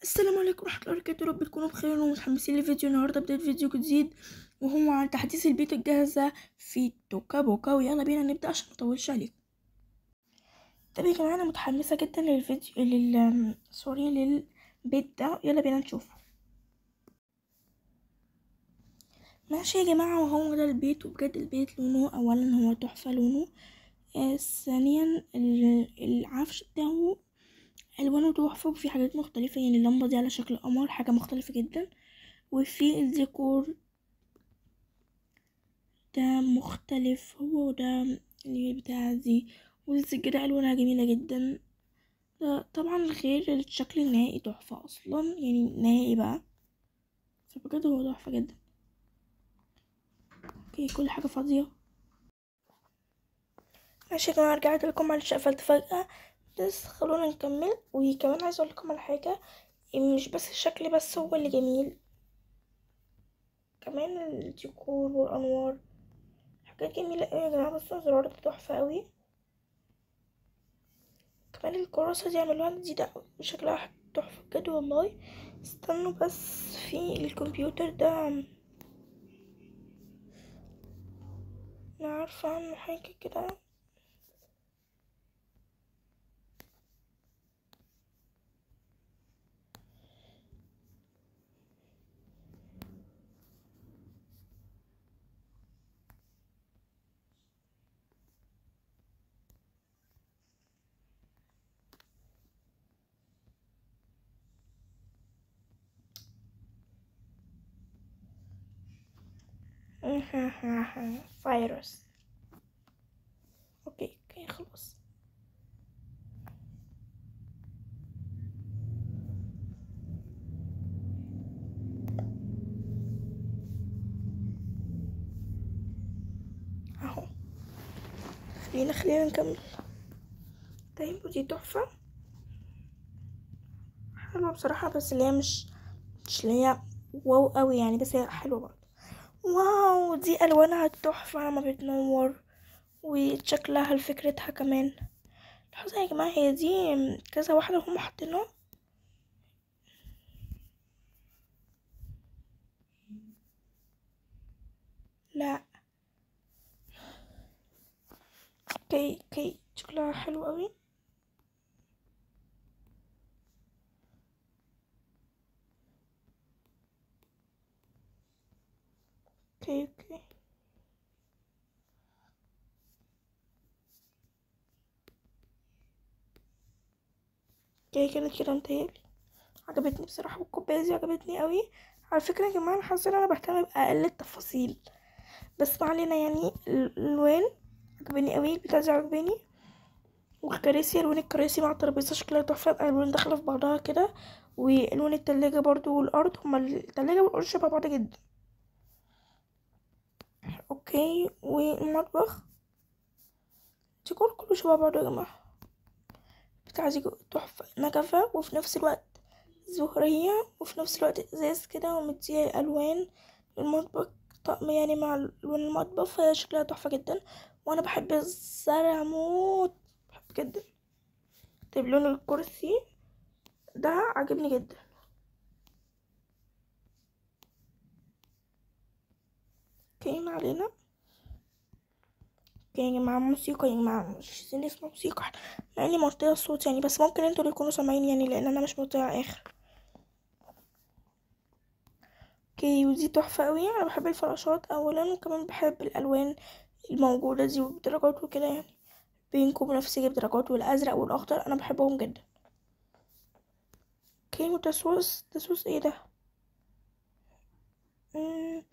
السلام عليكم ورحمة الله وبركاته. رب تكونوا بخير ومتحمسين لفيديو النهارده. بداية فيديو جديد وهو عن تحديث البيت الجاهزة في توكا بوكا، ويلا بينا نبدأ عشان مطولش عليكم. طب يا جماعة، انا متحمسة جدا للفيديو للبيت ده، يلا بينا نشوفه. ماشي يا جماعة، وهو ده البيت، وبجد البيت لونه اولا هو تحفة لونه. ثانيا العفش بتاعه الوانه تحفة، وفي حاجات مختلفة، يعني اللمبة دي على شكل قمر، حاجة مختلفة جدا. وفي الديكور ده مختلف، هو ده اللي بتاع دي، والسجادة ألوانها جميلة جدا. ده طبعا غير الشكل النهائي تحفة أصلا، يعني نهائي بقى، فبجد هو تحفة جدا. اوكي، كل حاجة فاضية. ماشي يا جماعة، رجعت لكم، معلش قفلت فجأة، بس خلونا نكمل. وكمان عايزة اقول لكم على حاجة، مش بس الشكل بس هو اللي جميل، كمان الديكور والأنوار حاجات جميلة اوي يا جماعة. بصوا الزرار ده تحفة اوي، كمان الكراسة دي عملوها جديدة شكلها تحفة بجد والله. استنوا بس، في الكمبيوتر ده انا عارفة عنه حاجة كده. فيروس. اوكي اوكي خلاص. اهو، خلينا نكمل. طيب، ودي تحفة حلوة بصراحة، بس اللي هي مش اللي هي واو قوي يعني، بس هي حلوة برضه. واو، دي الوانها تحفة ما بتنور، وشكلها لفكرتها كمان. لحظة يا جماعة، هي دي كذا واحدة هم حاطينها. لا، اوكي شكلها حلو قوي. اوكي كانت كده متهيألي عجبتني بصراحة، والكوباية دي عجبتني قوي. على فكرة يا جماعة، انا حاسة ان انا بهتم بأقل التفاصيل، بس ما علينا. يعني الالوان عجباني قوي، البتاعة دي عجباني. والكراسي، الوان الكراسي مع الترابيزة شكلها تحفة، الالوان داخلة في بعضها كده. والوان التلاجة برضو والارض، هما التلاجة والارض شبه بعض جدا. اوكي، والمطبخ ديكور كله شبه بعضه يا جماعة. بتاع دي تحفة، نجفة وفي نفس الوقت زهرية، وفي نفس الوقت ازاز كده، ومدية الوان المطبخ طقم يعني مع الوان المطبخ، فهي شكلها تحفة جدا. وانا بحب الزرع موت، بحب جدا. طيب، لون الكرسي ده عجبني جدا. اوكي، ما علينا. اوكي يا جماعة، موسيقى يا جماعة، مش عايزين نسمع موسيقى، مع اني موطية الصوت يعني، بس ممكن انتوا اللي تكونوا سامعين يعني، لان انا مش موطية اخر. اوكي، ودي تحفة قوي. انا بحب الفراشات اولا، وكمان بحب الالوان الموجودة دي وبدرجات وكده يعني، بينك وبنفسجي بدرجات، والازرق والاخضر انا بحبهم جدا. اوكي، وتسوس ايه ده؟ مم،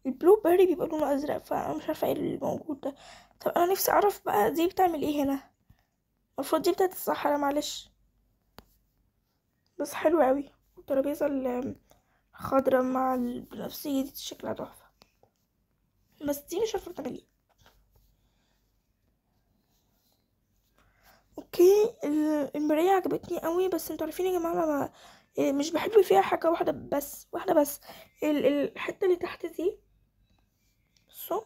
البلو بيري بيبقى لونه ازرق، فانا مش عارفه ايه اللي موجود ده. طب انا نفسي اعرف بقى دي بتعمل ايه هنا. المفروض دي بتاعت الصحراء، معلش، بس حلوة قوي. الترابيزه الخضرا مع البنفسجي دي شكلها تحفه، بس دي مش عارفه بتعمل ايه. اوكي، المرايه عجبتني قوي، بس انتوا عارفين يا جماعه، مش بحب فيها حاجه واحده بس. الحته اللي تحت دي، بصوا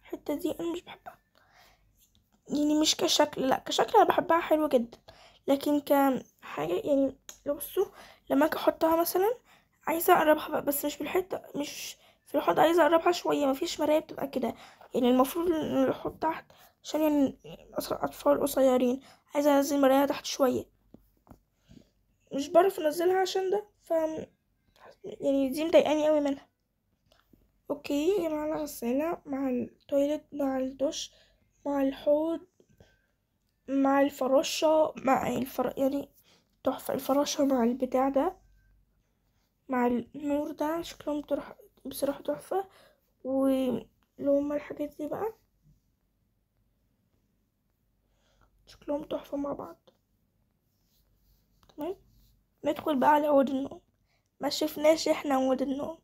الحته دي انا مش بحبها، يعني مش كشكل، لا كشكل انا بحبها حلوة جدا، لكن كحاجة يعني لو بصوا لما اجي احطها مثلا عايزة اقربها بقى، بس مش بالحتة، مش في الحوض، عايزة اقربها شوية، مفيش مراية بتبقى كده يعني، المفروض ان الحوض تحت عشان يعني اطفال قصيرين، عايزة انزل مراية تحت شوية، مش بعرف انزلها عشان ده، يعني دي مضايقاني قوي منها. اوكي يا جماعة، الغسالة مع التويلت مع الدش مع الحوض مع الفراشة مع يعني تحفة، الفراشة مع البتاع ده مع النور ده شكلهم بصراحة تحفة، واللي هما الحاجات دي بقى شكلهم تحفة مع بعض. تمام، ندخل بقى على أوض النوم. ما شفناش احنا أوض النوم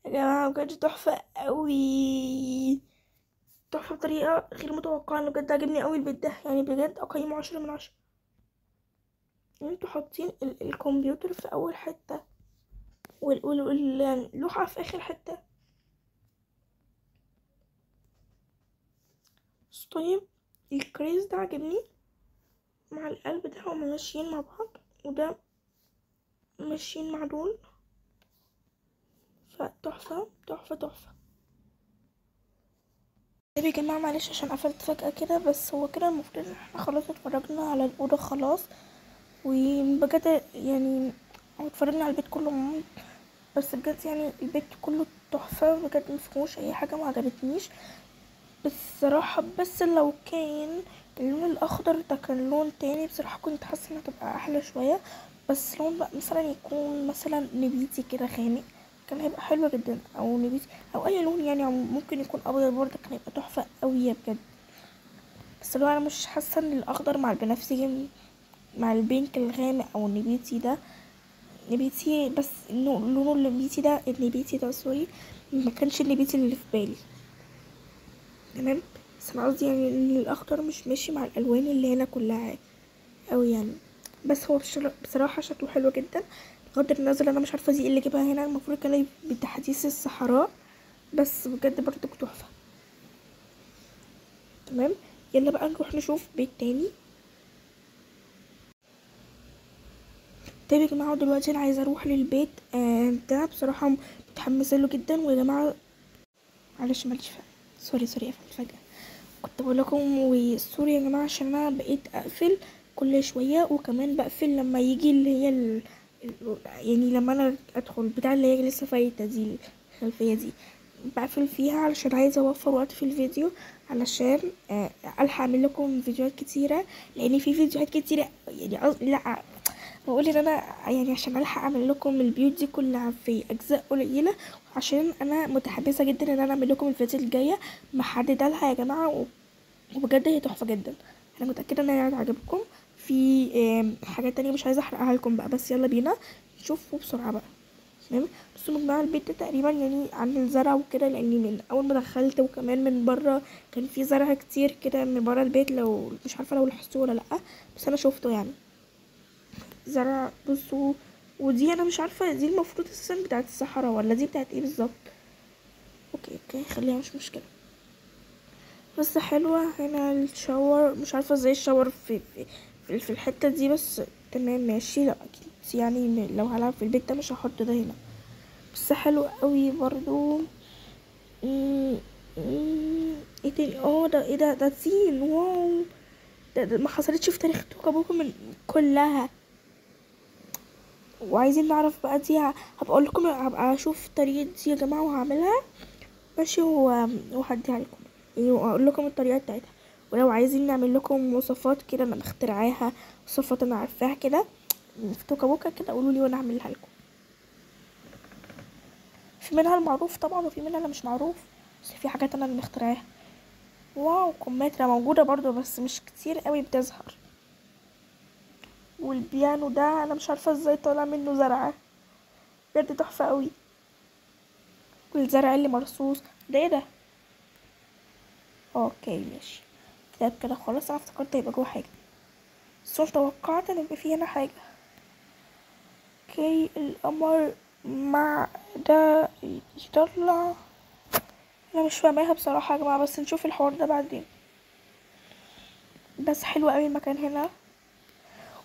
يا جماعة، بجد تحفة قوي، تحفة بطريقة غير متوقعة. أنا بجد عجبني قوي البيت ده، يعني بجد أقيمه 10/10. انتوا حاطين الكمبيوتر في أول حتة واللوحة في آخر حتة. بس طيب الكريز ده عجبني مع القلب ده، هما ماشيين مع بعض، وده ماشيين مع دول، فتحفة تحفة تحفة. طيب يا جماعة معلش عشان قفلت فجأة كده، بس هو كده المفروض ان احنا خلاص اتفرجنا على الأوضة خلاص، وبجد يعني اتفرجنا على البيت كله، بس بجد يعني البيت كله تحفة بجد، مفيهوش أي حاجة ما عجبتنيش بصراحة. بس لو كان اللون الأخضر ده كان لون تاني بصراحة كنت حاسة انها تبقى أحلى شوية، بس لون بقى مثلا يكون مثلا نبيتي كده غامق كان هيبقى حلو جدا، او نبيتي او اي لون يعني، أو ممكن يكون ابيض برضه كان هيبقى تحفة قوي بجد. بس لو انا مش حاسة ان الاخضر مع البنفسجي مع البينك الغامق او النبيتي ده، نبيتي بس لونه النبيتي ده، النبيتي ده سوري، ما كانش النبيتي اللي في بالي. تمام، بس انا قصدي يعني ان الاخضر مش ماشي مع الالوان اللي هنا كلها اوي يعني. بس هو بصراحة شكله حلو جدا بغض النظر، انا مش عارفة دي إيه اللي جابها هنا، المفروض كان بتحديث الصحراء، بس بجد برضه تحفة. تمام، يلا بقى نروح نشوف بيت تاني. طيب يا جماعة دلوقتي انا عايزة اروح للبيت ده بصراحة متحمسة له جدا. ويا جماعة معلش سوري قفلت فجأة، كنت بقول لكم وسوري يا جماعة عشان انا بقيت اقفل كل شوية، وكمان بقفل لما يجي اللي هي يعني لما انا ادخل بتاع اللي هي لسه فايتة دي، الخلفية دي بقفل فيها علشان عايزة اوفر وقت في الفيديو، علشان الحق اعمل لكم فيديوهات كتيرة، لان في فيديوهات كتيرة يعني لا بقول ان انا يعني عشان الحق اعمل لكم البيوت دي كلها في اجزاء قليله، عشان انا متحمسه جدا ان انا اعمل لكم الفيديو الجايه محدده لها يا جماعه، وبجد هي تحفه جدا، انا متاكده ان هي هتعجبكم. في حاجات تانية مش عايزه احرقها لكم بقى، بس يلا بينا نشوفوا بسرعه بقى. تمام، بصوا يا جماعه البيت ده تقريبا يعني عن الزرع وكده، لاني من اول ما دخلت وكمان من بره كان في زرع كتير كده من بره البيت، لو مش عارفه لو لاحظتوه ولا لا، بس انا شوفته يعني زرع. بصوا، ودي انا مش عارفه دي المفروض اساسا بتاعت الصحراء ولا دي بتاعت ايه بالظبط. اوكي خليها مش مشكله، بس حلوه. هنا الشاور، مش عارفه ازاي الشاور في الحته دي، بس تمام ماشي. لا اكيد يعني لو هلعب في البيت ده مش هحط ده هنا، بس حلو قوي برضو. مم، ايه تاني؟ ده ايه ده زين، واو، ده ما حصلتش في تاريخ توكابوكو من كلها. وعايزين نعرف بقى دي، هبقى اقول لكم، هبقى اشوف طريقه دي يا جماعه وهعملها ماشي، وهديها لكم يعني، واقول لكم الطريقه بتاعتها. ولو عايزين نعمل لكم وصفات كده انا مخترعاها، وصفات انا عارفاها كده في توكا كده، قولوا لي وانا اعملها لكم. في منها المعروف طبعا وفي منها اللي مش معروف، بس في حاجات انا اللي مخترعاها. واو، كمثرى موجوده برضو بس مش كتير قوي بتظهر. والبيانو ده انا مش عارفه ازاي طالع منه زرعه، بجد تحفه قوي. والزرع اللي مرصوص ده ايه ده؟ اوكي ماشي، كتاب كده خلاص، انا افتكرت هيبقى جوه حاجه، بس مش توقعت ان يبقى فيه هنا حاجه. اوكي القمر مع ده يطلع، انا مش فاهماها بصراحه يا جماعه، بس نشوف الحوار ده بعدين. بس حلو قوي المكان هنا،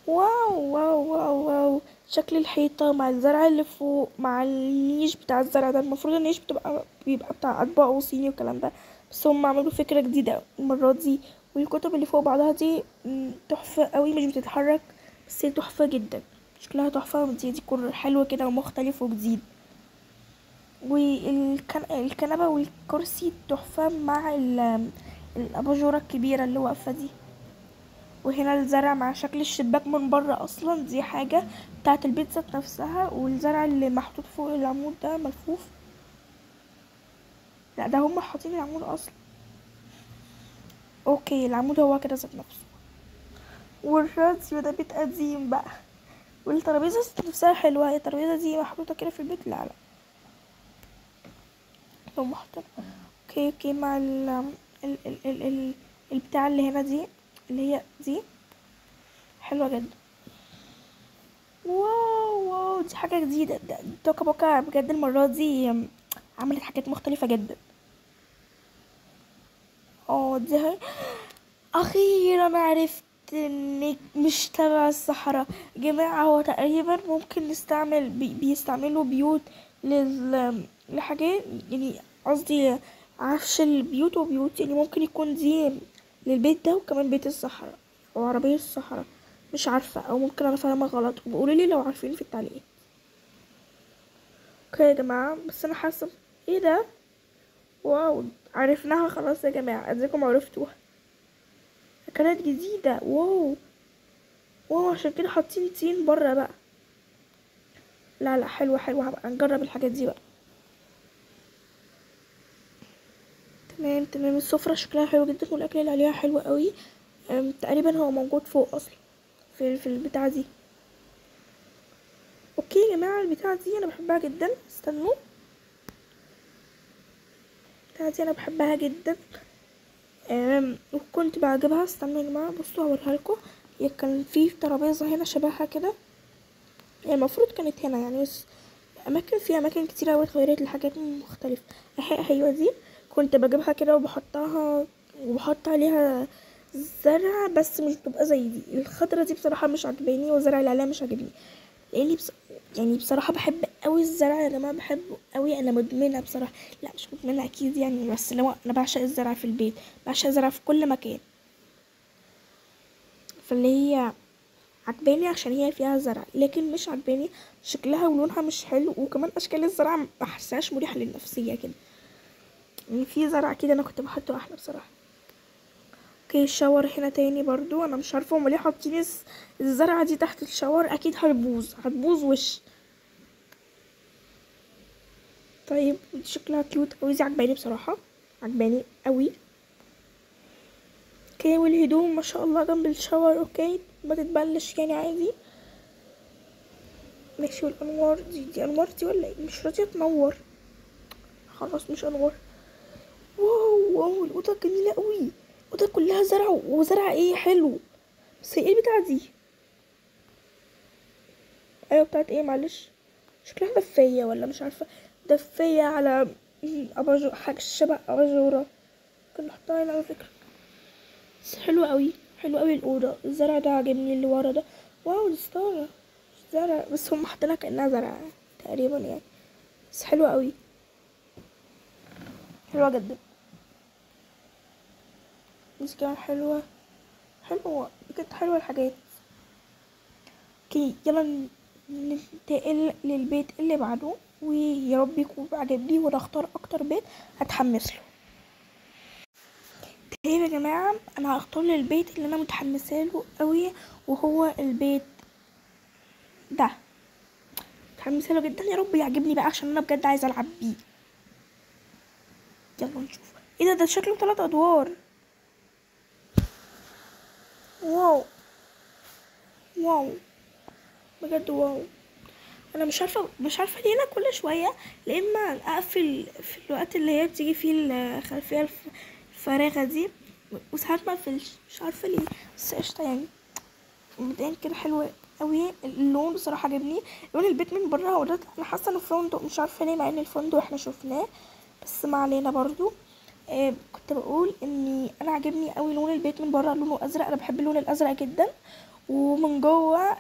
واو واو واو واو، شكل الحيطة مع الزرع اللي فوق مع النيش بتاع الزرع ده. المفروض النيش بيبقى بتاع اطباق وصيني والكلام ده، بس هم عملوا فكرة جديدة المرة دي. والكتب اللي فوق بعضها دي تحفة قوي، مش بتتحرك بس هي تحفة جدا، شكلها تحفة، ودي ديكور حلو كده ومختلف وجديد. والكنبة والكرسي تحفة مع الأباجورة الكبيرة اللي واقفة دي. وهنا الزرع مع شكل الشباك من بره، اصلا دي حاجة بتاعت البيت ذات نفسها. والزرع اللي محطوط فوق العمود ده ملفوف، لا ده هم حاطين العمود اصلا. اوكي العمود هو كده ذات نفسه. والراديو ده بيت قديم بقى. والترابيزة ذات نفسها حلوة، هي الترابيزة دي محطوطة كده في البيت، لا لا هم حاطين. اوكي اوكي مع ال البتاع اللي هنا دي، اللي هي دي حلوة جدا. واو واو، دي حاجة جديدة. توكا بوكا بجد المرة دي عملت حاجات مختلفة جدا. اه دي هي. اخيرا عرفت انك مش تبع الصحراء. جماعة هو تقريبا ممكن نستعمل بيستعملوا بيوت لحاجات، يعني قصدي عفش البيوت وبيوت، يعني ممكن يكون دي للبيت ده وكمان بيت الصحراء او عربية الصحراء، مش عارفة، او ممكن انا فاهمة غلط، وقولوا لي لو عارفين في التعليقات. اوكي يا جماعة، بس انا حاسة ايه ده. واو عرفناها خلاص يا جماعة، اديكم عرفتوها، كانت جديدة. واو واو، عشان كده حاطين طين بره بقى. لا لا حلوة حلوة، هبقى نجرب الحاجات دي بقى. تمام تمام، السفرة شكلها حلو جدا والاكل اللي عليها حلو قوي. تقريبا هو موجود فوق اصلا في البتاعة دي. اوكي يا جماعة، البتاعة دي انا بحبها جدا، استنوا، البتاعة دي انا بحبها جدا. وكنت بعجبها، استنوا يا جماعة بصوا هوريها لكم. هي كان في ترابيزة هنا شبهها كده، هي المفروض كانت هنا يعني، بس في اماكن كتير اوي اتغيرت لحاجات مختلفة. ايوه دي كنت بجيبها كده وبحطها وبحط عليها زرع، بس مش بتبقى زي دي الخضرة دي بصراحة مش عجباني، والزرع اللي عليها مش عجبني، لاني يعني بصراحة بحب قوي الزرع يا جماعة، بحبه قوي، انا مدمنة بصراحة. لا مش مدمنة اكيد يعني، بس لو انا بعشق الزرع في البيت، بعشق الزرع في كل مكان. فاللي هي عجباني عشان هي فيها زرع، لكن مش عجباني شكلها ولونها مش حلو، وكمان اشكال الزرع ما بحسهاش مريحه للنفسيه كده، يعني في زرع كده انا كنت بحطه احلى بصراحه. اوكي الشاور هنا تاني برضو، انا مش عارفه هما ليه حاطين الزرعه دي تحت الشاور، اكيد هتبوظ وش. طيب دي شكلها كيوت اوي، دي عجباني بصراحه، عجباني قوي. اوكي والهدوم ما شاء الله جنب الشاور، اوكي ما تتبلش يعني عادي. ماشي، والانوار دي انوار دي ولا ايه؟ مش راضيه تنور، خلاص مش انوار. واو واو، الأوضة جميلة قوي، الأوضة كلها زرع، وزرع ايه حلو. بس هي ايه البتاعة دي؟ ايوه بتاعت ايه معلش؟ شكلها دفية ولا مش عارفة، دفية على أباجور، حاجة شبه أباجورة، ممكن نحطها هنا على فكرة. بس حلوة قوي، حلوة قوي الأوضة. الزرع ده عجبني اللي ورا ده. واو دي ستارة، مش زرع بس هم حاطينها كأنها زرع تقريبا يعني، بس حلوة قوي، حلوة جدا. بس كمان حلوة، حلوة بجد، حلوة الحاجات. اوكي يلا ننتقل للبيت اللي بعده، ويا رب يكون عجبني وانا اختار اكتر بيت هتحمس له. طيب يا جماعه، انا هختار للبيت اللي انا متحمسه له قوي، وهو البيت ده، متحمسه له جدا، يا رب يعجبني بقى عشان انا بجد عايزه العب بيه. يلا نشوف. ايه ده شكله 3 ادوار. واو واو بجد واو. انا مش عارفه ليه انا كل شويه لا اما اقفل في الوقت اللي هي بتيجي فيه الخلفيه الفارغه دي، وساعات ما اقفلش، مش عارفه ليه، بس قشطه يعني. مبدئيا كده حلو قوي، اللون بصراحه عجبني. لون البيت من بره هو ده، انا حاسه انه فندق، مش عارفه ليه، مع ان الفندق احنا شفناه، بس ما علينا برضو. كنت بقول اني انا عجبني قوي لون البيت من بره، لونه ازرق، انا بحب اللون الازرق جدا. ومن جوه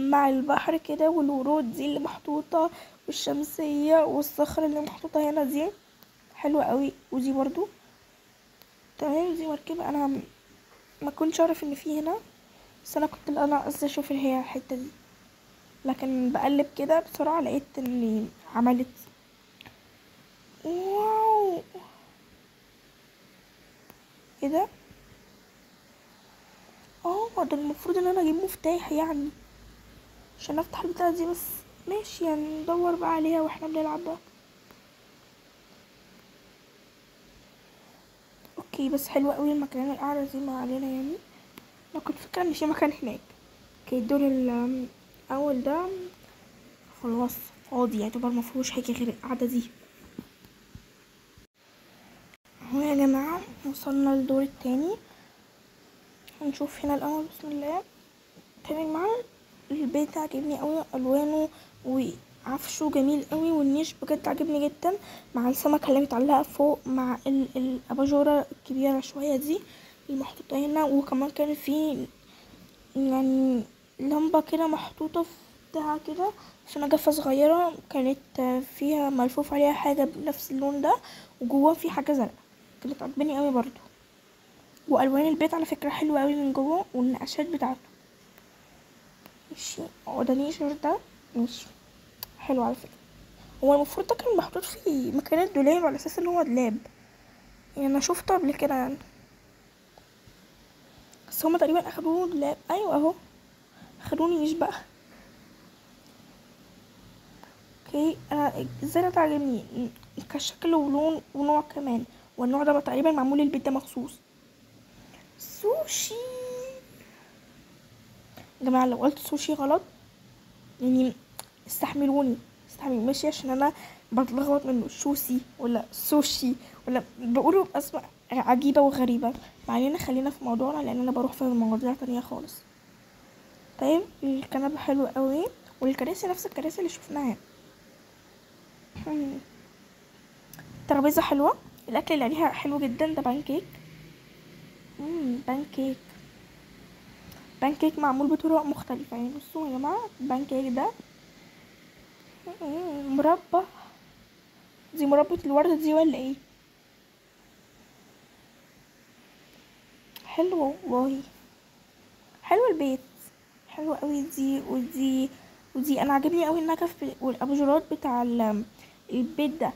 مع البحر كده، والورود دي اللي محطوطة، والشمسية والصخرة اللي محطوطة هنا دي حلوة قوي. ودي برضو تمام، دي مركبة انا ما كنتش اعرف ان في هنا، بس انا قصدي اشوف اللي هي الحتة دي، لكن بقلب كده بسرعة لقيت اني عملت. واو، ايه ده؟ ده المفروض ان انا اجيب مفتاح يعني عشان افتح البتاعة دي، بس ماشي يعني ندور بقى عليها واحنا بنلعب بقى. اوكي، بس حلوة قوي المكان، القعدة دي ما علينا يعني. انا كنت فاكرة ان في مكان هناك. اوكي، الدور الاول ده خلاص فاضي، يعتبر مفيهوش حاجة غير القعدة دي. اهو يا جماعة وصلنا للدور التاني. هنشوف هنا الاول، بسم الله. تمام يا جماعة، البيت عجبني قوي، الوانه وعفشه جميل قوي، والنيش بجد عجبني جدا، مع السمكة اللي متعلقة فوق، مع الاباجورة الكبيرة شوية دي المحطوطة هنا، وكمان كان في يعني لمبة كده محطوطة في بتاع كده في نجفة صغيرة، كانت فيها ملفوف عليها حاجة بنفس اللون ده، وجواه في حاجة زرقاء، كانت عجباني قوي برضو. والوان البيت على فكرة حلوة قوي من جوه، والنقشات بتاعته ماشي. ده نيشر ده ماشي حلو على فكرة. هو المفروض ده كان محطوط في مكان الدولاب على اساس ان هو دولاب، يعني انا شفته قبل كده يعني، بس هما تقريبا اخدوه دولاب. ايوه اهو، اخدوني مش بقى. اوكي، انا الزرع ده عجبني كشكل ولون ونوع كمان، والنوع ده تقريبا معمول البيت ده مخصوص. سوشي. يا جماعه لو قلت سوشي غلط يعني استحملوني، استحملوني ماشي، عشان انا بتلخبط منه شوسي ولا سوشي، ولا بقوله باسماء عجيبه وغريبه. ما علينا، خلينا في موضوعنا لان انا بروح في مواضيع تانية خالص. طيب الكنبه حلوه قوي، والكراسي نفس الكراسي اللي شفناها. ترابيزه حلوه، الاكل اللي عليها حلو جدا، ده بانكيك. بانكيك، بانكيك معمول بطرق مختلفة يعني. بصوا يا جماعة البانكيك ده مربى، دي مربى الوردة دي ولا ايه؟ حلو والله، حلو البيت، حلو قوي. دي ودي انا عاجبني قوي النجف والاباجورات بتاع البيت ده.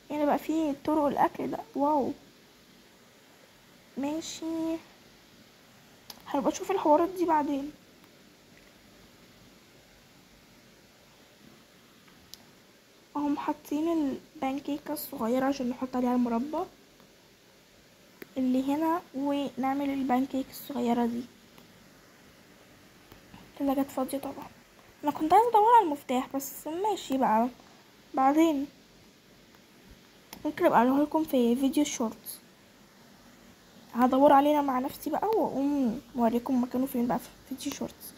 يعني بقى فيه طرق الاكل ده، واو ماشي. هنبقى نشوف الحوارات دي بعدين. هم حاطين البانكيكة الصغيرة عشان نحط عليها المربى اللي هنا، ونعمل البانكيك الصغيرة دي. اللي جت فاضية طبعا. انا كنت عايزة ادور على المفتاح، بس ماشي بقى بعدين، ممكن ابقى اقوله لكم في فيديو شورت، هدور علينا مع نفسي بقى واقوم اوريكم مكانه فين بقى في فيديو شورت.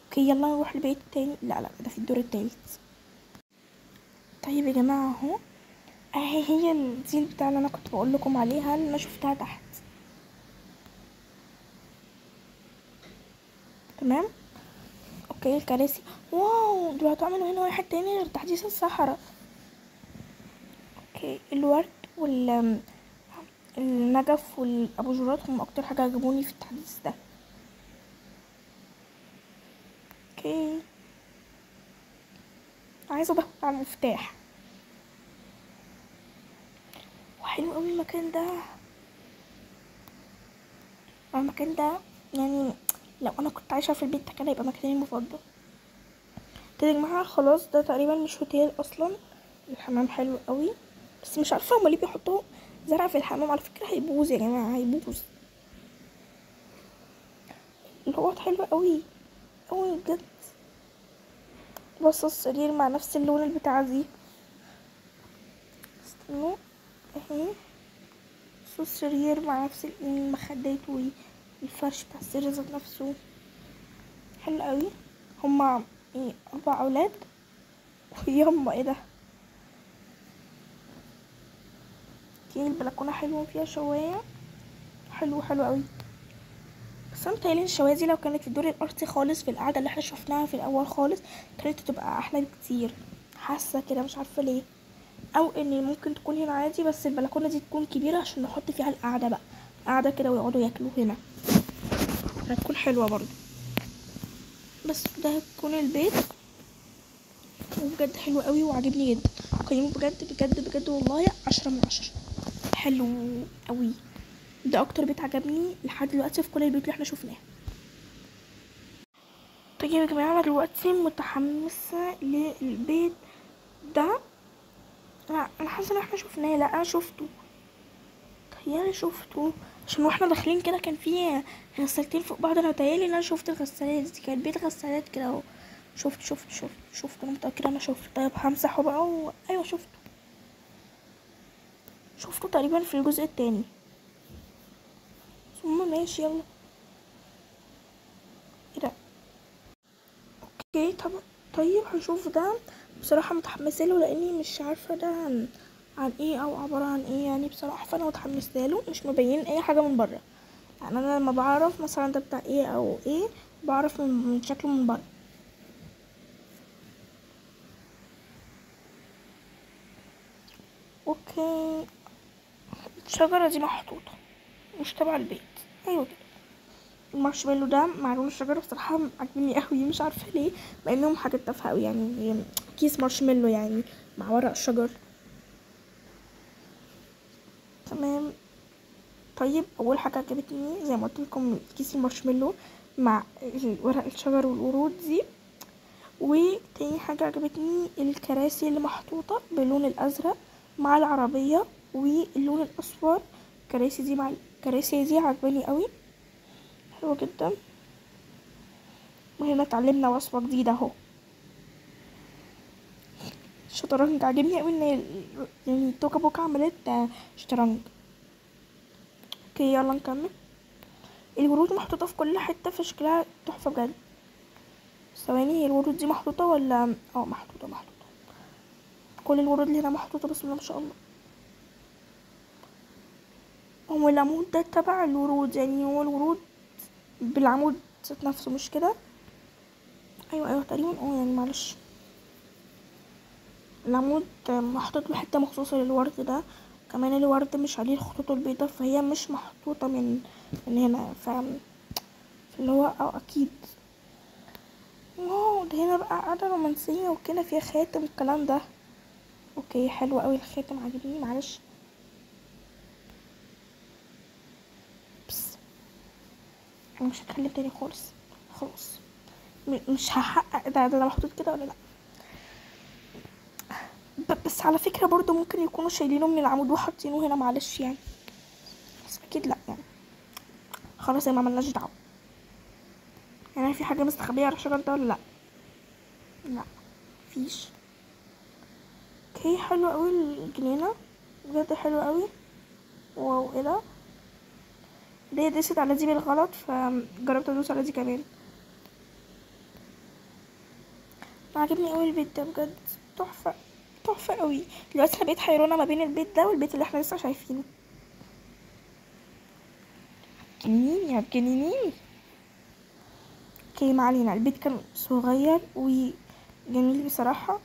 اوكي يلا نروح البيت التاني. لا ده في الدور التالت. طيب يا جماعة اهو، اهي هي دي البتاع اللي انا كنت بقول لكم عليها اللي انا شفتها تحت. تمام. اوكي الكراسي، واو دول هتعملوا هنا واحد تاني غير تحديث الصحراء. اوكي الورد النجف والاباجورات هم اكتر حاجه عجبوني في التحديث ده. اوكي، عايزه ادور على المفتاح. وحلو قوي المكان ده، المكان ده يعني لو انا كنت عايشه في البيت ده كان هيبقى مكاني المفضل. كده يا جماعه خلاص، ده تقريبا مش هوتيل اصلا. الحمام حلو قوي، بس مش عارفه هما ليه بيحطوا زرع في الحمام، على فكره هيبوظ يا جماعه هيبوظ. الأوض حلوة قوي قوي بجد. بص السرير مع نفس اللون البتاع دي، استنوا اهي. بصوا السرير مع نفس المخدات والفرش بتاع السرير ذات نفسه حلو قوي. هما ايه 4 اولاد ويما ايه ده. في البلكونه حلوه فيها شوايه، حلو قوي. بس انا متهيألي الشواذي لو كانت في الدور الارضي خالص في القعده اللي احنا شفناها في الاول خالص كانت تبقى احلى بكتير، حاسه كده مش عارفه ليه. او ان ممكن تكون هنا عادي بس البلكونه دي تكون كبيره عشان نحط فيها القعده بقى، قعده كده ويقعدوا ياكلوا هنا، هتكون حلوه برضو. بس ده هتكون البيت، وبجد حلو قوي وعجبني جدا، قيمه بجد بجد بجد والله 10/10. حلو قوي، ده اكتر بيت عجبني لحد دلوقتي في كل البيوت اللي احنا شفناها. طيب يا جماعه انا دلوقتي متحمسه للبيت ده. انا حاسه ان احنا شفناه، لا انا شفته، تهيالي شفته عشان واحنا داخلين كده كان في غسالتين فوق بعض. انا تهيالي ان انا شفت الغسالات دي، كان بيت غسالات كده اهو. شفت انا متاكده انا شفته. طيب همسحه بقى ايوه شفته تقريبا في الجزء التاني. ثم ماشي يلا. ايه ده؟ اوكي طب. طيب هنشوف ده. بصراحه متحمسه له لاني مش عارفه ده عن ايه او عباره عن ايه يعني بصراحه، فانا متحمسه له. مش مبين اي حاجه من بره يعني، انا لما بعرف مثلا ده بتاع ايه او ايه بعرف من شكله من بره. اوكي الشجرة دي محطوطة مش تبع البيت، ايوه كده. المارشميلو ده مع لون الشجرة بصراحة عجبني قوي، مش عارفة ليه، مع انهم حاجات تافهة قوي يعني كيس مارشميلو يعني مع ورق الشجر. تمام. طيب اول حاجة عجبتني زي ما قلت لكم كيس المارشميلو مع ورق الشجر والورود دي. وتاني حاجة عجبتني الكراسي اللي محطوطة باللون الازرق مع العربية واللون الاصفر. الكراسي دي مع الكراسي دي عجباني قوي، حلوة جدا. وهنا اتعلمنا وصفة جديدة اهو، الشطرنج. عجبني قوي ان يعني توكا بوكا عملت شطرنج. اوكي يلا نكمل. الورود محطوطة في كل حتة في شكلها تحفة بجد. ثواني، هي الورود دي محطوطة ولا محطوطة. كل الورود اللي هنا محطوطة بسم الله ما شاء الله. هو العمود ده تبع الورود يعني، هو الورود بالعمود ذات نفسه مش كده؟ ايوه تقريبا يعني معلش. العمود محطوط بحتة مخصوصة للورد ده، كمان الورد مش عليه الخطوط البيضاء فهي مش محطوطة من هنا، فاهم؟ اللي هو اكيد. واو ده هنا بقى قعدة رومانسية وكده فيها خاتم الكلام ده. اوكي حلو قوي الخاتم عجبني معلش. بس انا مش هتكلم تاني خلاص. مش هحقق ده محطوط كده ولا لا. بس على فكرة برضو ممكن يكونوا شايلينه من العمود وحاطينه هنا معلش يعني، بس اكيد لا يعني. خلاص ما عملناش دعوة يعني. في حاجة مستخبية على الشجر ده ولا لا؟ لا مفيش. اوكي حلو قوي الجنينة بجد حلو قوي. واو ايه ده؟ دي دست على دي بالغلط فجربت ادوس على دي كمان. عجبني قوي البيت ده بجد، تحفة قوي. دلوقتي انا بقيت حيرانة ما بين البيت ده والبيت اللي احنا لسه شايفينه. جنيني. اوكي ما علينا. البيت كان صغير وجميل بصراحة.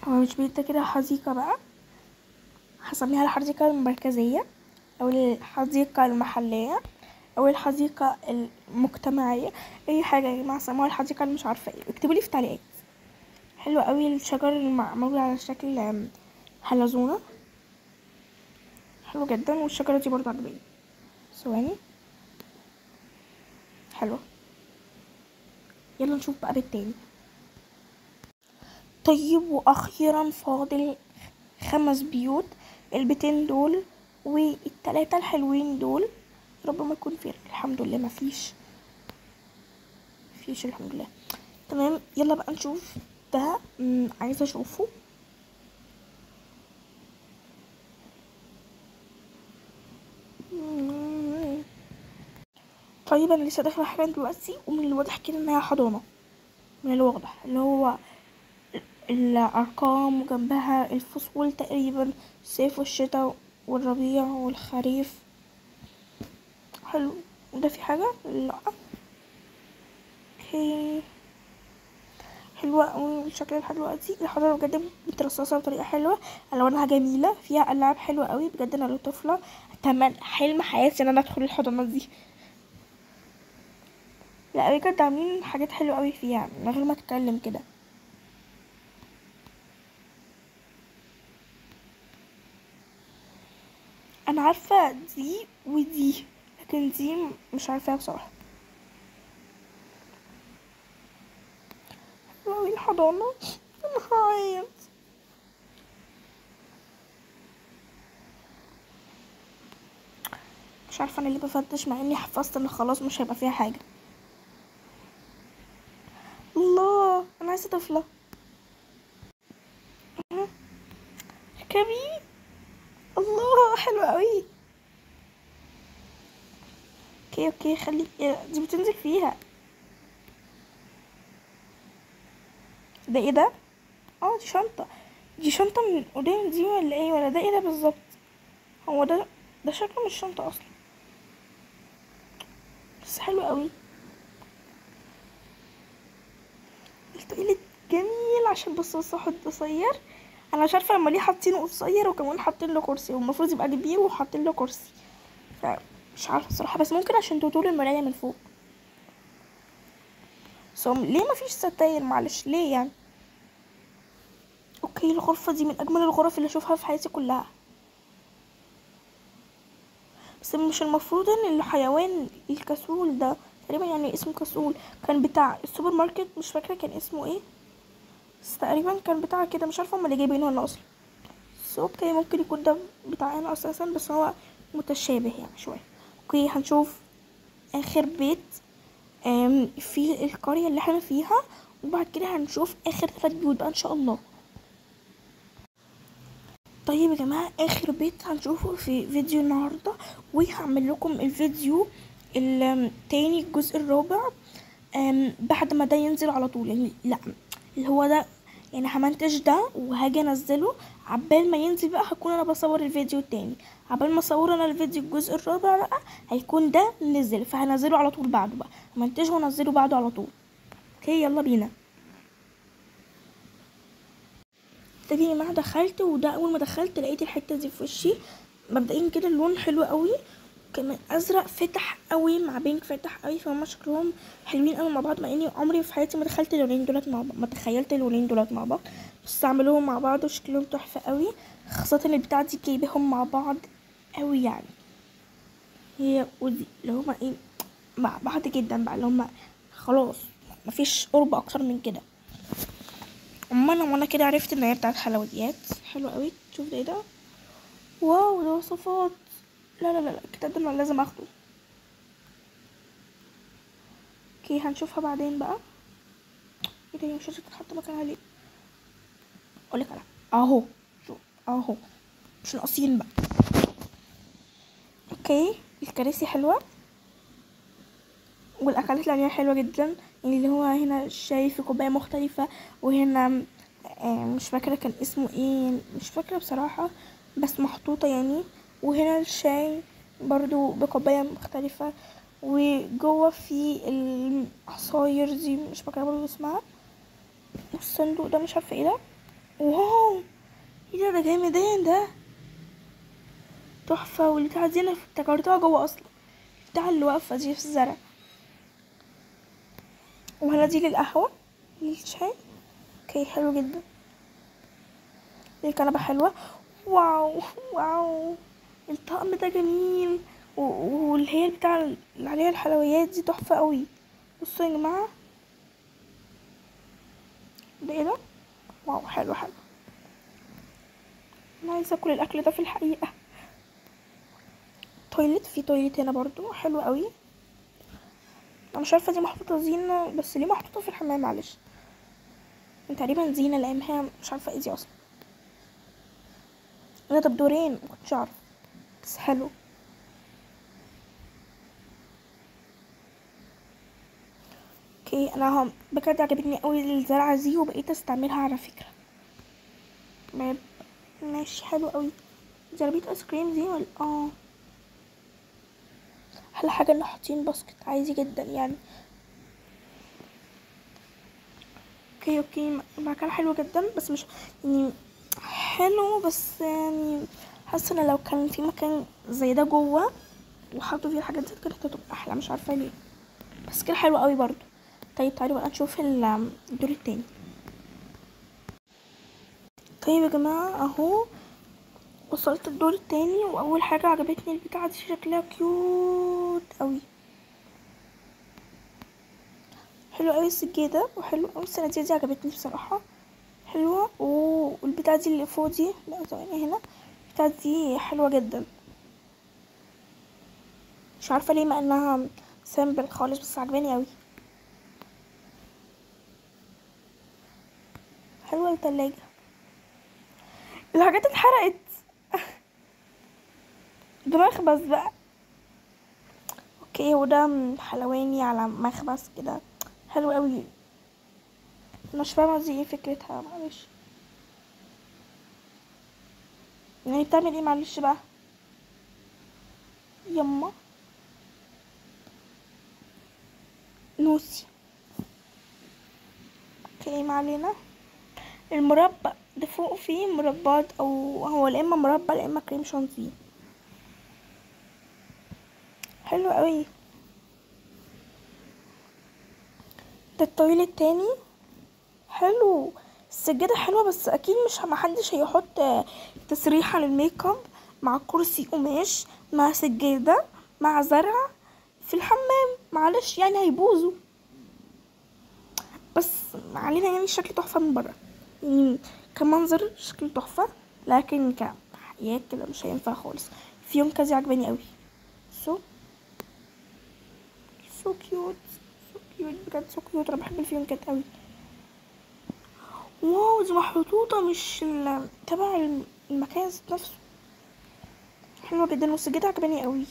هو مش بيت ده كده حديقة بقى، هسميها الحديقة المركزية او الحديقة المحلية او الحديقة المجتمعية، اي حاجة يا جماعة سموها الحديقة اللي مش عارفة ايه اكتبوا لي في التعليقات. حلو قوي الشجر المعمول على شكل حلزونة، حلو جدا. والشجرة دي برضه عجباني. ثواني حلوة. يلا نشوف بقى بيت تاني. طيب واخيرا فاضل 5 بيوت، البيتين دول والتلاتة الحلوين دول. رب ما يكون فيه الحمد لله مفيش الحمد لله. تمام يلا بقى نشوف ده. عايزة اشوفه. طيب انا لسه داخله حالا دلوقتي ومن الواضح كده انها حضانه، من الواضح اللي هو الارقام وجنبها الفصول تقريبا، الصيف والشتاء والربيع والخريف. حلو ده في حاجة؟ لا. اوكي حلوة قوي الشكل لحد دلوقتي. الحضانة بجد مترصصة بطريقة حلوة، الوانها جميلة، فيها العاب حلوة قوي بجد. انا لو طفلة اتمنى حلم حياتي ان انا ادخل الحضانة دي. لا بجد عاملين حاجات حلوة قوي فيها من غير ما اتكلم كده. انا عارفة دي ودي، لكن دي مش عارفاها بصراحة. حلوة قوي الحضانة. انا هعيط. مش عارفة انا ليه بفتش مع اني حفظت ان خلاص مش هيبقى فيها حاجة. الله انا عايزة طفلة. اركبي. الله حلوة قوي. اوكي اوكي خلي دي بتنزل فيها. ده ايه ده؟ اه دي شنطة. دي شنطة من قدام دي ولا ايه؟ ولا ده ايه ده بالظبط؟ هو ده شكله مش شنطة اصلا، بس حلو قوي. التويلت جميل عشان بس واحد قصير. انا مش عارفه لما ليه حاطينه قصير وكمان حاطين له كرسي، والمفروض يبقى كبير وحاطين له كرسي، فمش عارفه الصراحه، بس ممكن عشان طول المرايه من فوق. ليه مفيش ستاير؟ معلش ليه يعني؟ اوكي الغرفه دي من اجمل الغرف اللي اشوفها في حياتي كلها. بس مش المفروض ان الحيوان الكسول ده تقريبا يعني اسمه كسول كان بتاع السوبر ماركت؟ مش فاكره كان اسمه ايه، بس تقريبا كان بتاع كده. مش عارفه هما اللي جايبينه ولا اصلا، بس اوكي ممكن يكون ده بتاعنا اساسا، بس هو متشابه يعني شويه. اوكي هنشوف اخر بيت في القريه اللي احنا فيها، وبعد كده هنشوف اخر 3 بيوت بقى ان شاء الله. طيب يا جماعه اخر بيت هنشوفه في فيديو النهارده، وهعمل لكم الفيديو التاني الجزء الرابع بعد ما ده ينزل على طول يعني. لا اللي هو ده يعني همنتج ده وهاجي انزله عبال ما ينزل بقى، هكون انا بصور الفيديو التاني. عبال ما اصور انا الفيديو الجزء الرابع بقى هيكون ده نزل، فهنزله على طول بعده بقى، همنتجه وانزله بعده على طول. اوكي يلا بينا. تاني يا جماعه دخلت، وده اول ما دخلت لقيت الحته دي في وشي. مبدئيا كده اللون حلو قوي، كمان ازرق فاتح قوي مع بينك فاتح قوي، فهم شكلهم حلوين قوي مع بعض، مع اني عمري في حياتي ما دخلت اللونين دولت مع بعض، ما تخيلت اللونين دولت مع بعض، بس عملوهم مع بعض وشكلهم تحفه قوي. خاصه البتاع دي جايبهم مع بعض قوي يعني، هي ودي اللي هما ايه مع بعض جدا بقى، اللي هما خلاص مفيش قرب اكتر من كده. وانا كده عرفت ان هي بتاعت حلويات حلوه قوي. شوف ده ايه ده؟ واو ده وصفات. لا الكتاب ده انا لازم اخده. اوكي هنشوفها بعدين بقى. ايه ده؟ هي مش هتتحط مكانها ليه؟ اقولك انا اهو، شوف اهو، مش ناقصين بقى. اوكي الكراسي حلوه، والاكلات اللي عليها حلوه جدا، يعني اللي هو هنا الشاي في كوبايه مختلفه، وهنا مش فاكره كان اسمه ايه، مش فاكره بصراحه، بس محطوطه يعني. وهنا الشاي برضو بكوبايه مختلفه، وجوه في العصاير دي مش فاكره برضو اسمها. والصندوق ده مش عارفه ايه ده. واو ايه ده جامدين ده تحفه. والبتاعه دي انا افتكرتها جوه اصلا، بتاع اللي واقفه دي في الزرع. وهنا دي للقهوه للشاي. اوكي حلو جدا. الكنبه حلوه. واو واو الطقم ده جميل، واللي هي بتاع اللي عليها الحلويات دي تحفه قوي. بصوا يا جماعه ده ايه ده؟ واو حلو حلو. انا عايزه اكل الاكل ده في الحقيقه. تويلت، في تويلت هنا برضو حلو قوي. انا مش عارفه دي محطوطه زينه، بس ليه محطوطه في الحمام؟ معلش تقريبا زينه، لان هي مش عارفه ايه دي اصلا. انا ده بدورين مكنتش اعرف، بس حلو. اوكي انا بجد عجبتني قوي الزرعه دي، وبقيت استعملها على فكره. بجد ماشي حلو قوي. دي عربيه ايس كريم دي ولا احلى حاجه ان حاطين باسكت عادي جدا يعني. اوكي المكان حلو جدا، بس مش يعني حلو، بس يعني حاسه ان لو كان في مكان زي ده جوه وحطوا فيه الحاجات دي كانت هتبقى احلى، مش عارفه ليه، بس كده حلو قوي برضو. طيب تعالوا بقى نشوف الدور التاني. طيب يا جماعه اهو وصلت الدور التاني، واول حاجه عجبتني البتاعه دي شكلها كيوت قوي، حلو قوي السجاده، وحلو قوي الصناديق دي عجبتني بصراحه، حلوه. والبتاعه دي اللي فوق دي، لا ثواني هنا، البتاعه دي حلوه جدا، مش عارفه ليه مع انها سامبل خالص، بس عجباني قوي. حلوه التلاجة، الحاجات اتحرقت بمخبز بقى. اوكي وده حلواني على مخبز كده، حلو قوي. مش فاهمه دي ايه فكرتها، معلش يعني بتعمل ايه معلش بقى يما نوسي. اوكي ما علينا. المربى ده فوق فيه مربات، او هو لا اما مربى لا اما كريم شانتيه، حلو قوي. ده الطويل التاني حلو، السجادة حلوة، بس اكيد مش محدش هيحط تسريحة للميك اب مع كرسي قماش مع سجادة مع زرع في الحمام، معلش يعني هيبوظوا، بس علينا يعني الشكل تحفة من برا، يعني كمنظر شكل تحفة، لكن كحياة كده مش هينفع خالص. فيهم كذا عجباني قوي، سو سو كيوت، سو كيوت بجد، سو كيوت، انا بحب الفيونكات قوي. واو دي محطوطة مش تبع المكان ذات نفسه، حلوة جدا، والسجادة عجباني قوي،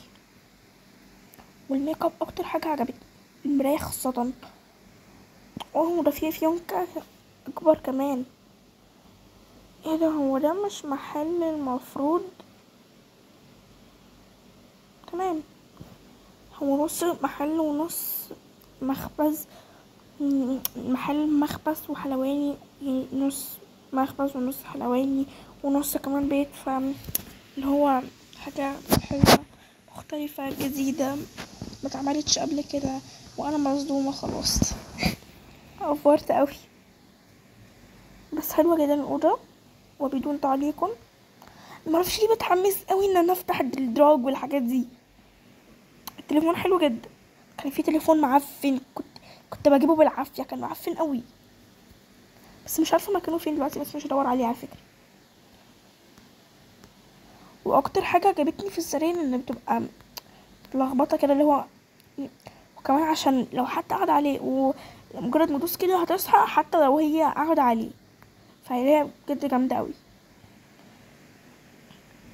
والميك اب اكتر حاجة عجبتني، المراية خاصة. اوه ده فيه فيونكة اكبر كمان، ايه ده، هو ده مش محل المفروض، تمام، هو نص محل ونص مخبز، محل مخبز وحلواني، يعني نص مخبز ونص حلواني ونص كمان بيت، اللي هو حاجة حلوة مختلفة جديدة ما اتعملتش قبل كده، وانا مصدومة خلاص افورت قوي، بس حلوة جدا الأوضة. وبدون تعليق، معرفش ليه بتحمس قوي ان انا افتح الدراج والحاجات دي. التليفون حلو جدا، كان في تليفون معفن كنت بجيبه بالعافية، كان معفن قوي، بس مش عارفة مكانه فين دلوقتي، بس مش هدور عليه على فكرة. واكتر حاجة عجبتني في السراير ان بتبقى لخبطة كده، اللي هو وكمان عشان لو حد قعد عليه ومجرد ما تدوس كده هتصحى حتى لو هي قاعدة عليه، فهي بجد جامدة قوي.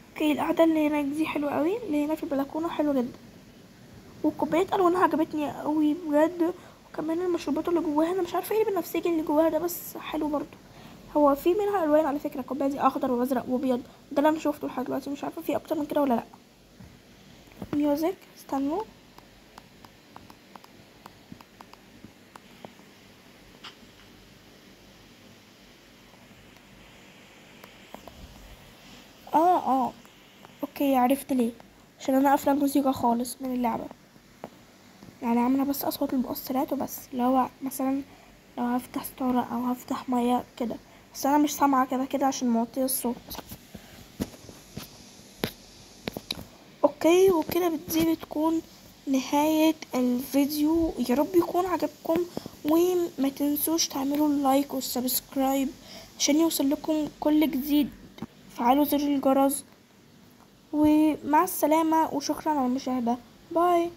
اوكي القعدة اللي هناك دي حلوة قوي، اللي هنا في البلكونة حلوة جدا، والكوبايات الوانها عجبتني قوي بجد، وكمان المشروبات اللي جواها انا مش عارفه ايه البنفسجي اللي جواها ده، بس حلو برضو. هو في منها الوان على فكره، الكوبايه دي اخضر وازرق وابيض، ده اللي انا شوفته لحد دلوقتي، مش عارفه في اكتر من كده ولا لا. ميوزك استنوا، اه اوكي عرفت ليه، عشان انا قافله الموسيقى خالص من اللعبه، يعني عامله بس اصوات المؤثرات وبس، اللي هو مثلا لو هفتح ستاره او هفتح ميه كده، بس انا مش سامعه كده كده عشان موطيه الصوت. اوكي وكده دي بتكون نهاية الفيديو، يا رب يكون عجبكم، وما تنسوش تعملوا اللايك والسبسكرايب عشان يوصل لكم كل جديد، فعلوا زر الجرس، ومع السلامة وشكرا على المشاهدة، باي.